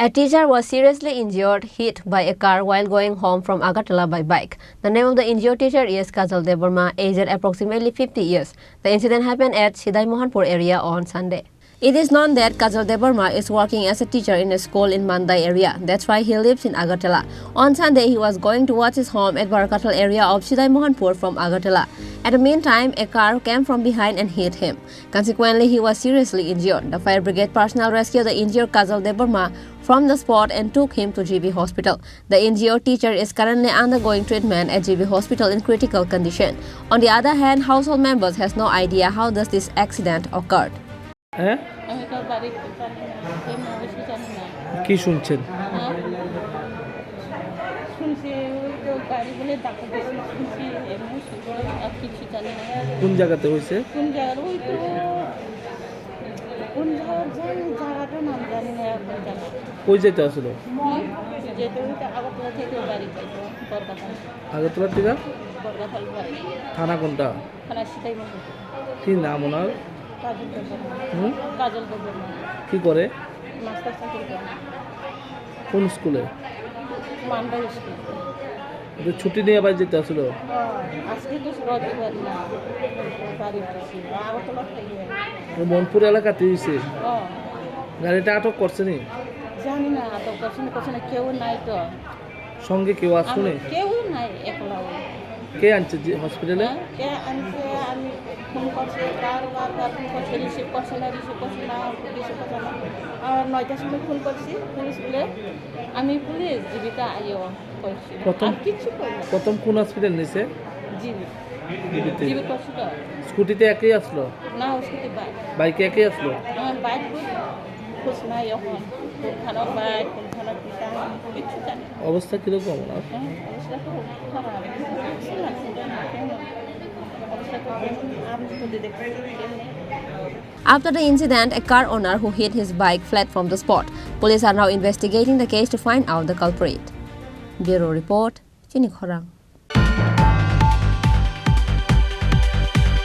A teacher was seriously injured, hit by a car while going home from Agartala by bike. The name of the injured teacher is Kajal Devarma, aged approximately 50 years. The incident happened at Sidai Mohanpur area on Sunday. It is known that Kajal Devarma is working as a teacher in a school in Mandai area. That's why he lives in Agartala. On Sunday, he was going towards his home at Agartala area of Sidai Mohanpur from Agartala. At the meantime, a car came from behind and hit him. Consequently, he was seriously injured. The fire brigade personnel rescued the injured Kajal Devarma from the spot and took him to GB Hospital. The injured teacher is currently undergoing treatment at GB Hospital in critical condition. On the other hand, household members has no idea how does this accident occurred. কি শুনছেন? কোন জায়গাতে হয়েছে? কই যেতে আসলো? আগরতলা থেকে? থানা কোনটা? কি নাম ওনার? কি করে? কোন স্কুলে? ছুটি নিয়ে আবার যেতে আসলো? মনপুর এলাকাতে হয়েছে। গাড়িটা আটক করছে নি? জানি না, আটক করছে না, কেউ নাই তো সঙ্গে, কেউ আসলে? কেউ নাই, একলা। কে আনছে হসপিটালে? কে আনছে? আমি ফোন করছি, বারবার ফোন করছি, রিসিভ করছে না। আর 9টার সময় ফোন করছি পুলিশ বলে, আমি পুলিশ জীবিকা আইও করছি। প্রথম কোন হসপিটাল নিছে? জীবিত হসপিটাল। স্কুটিতে একই আসলো? না, স্কুটি বাইকে একই আসলো? বাইক খোঁজ নাই এখন, কোনখানের বাইক কোনখানের পিতা কিছু জানি। অবস্থা কিরকম? অবস্থা তো খারাপ। After the incident, a car owner who hit his bike fled from the spot. Police are now investigating the case to find out the culprit. Bureau Report, Chini Khorang.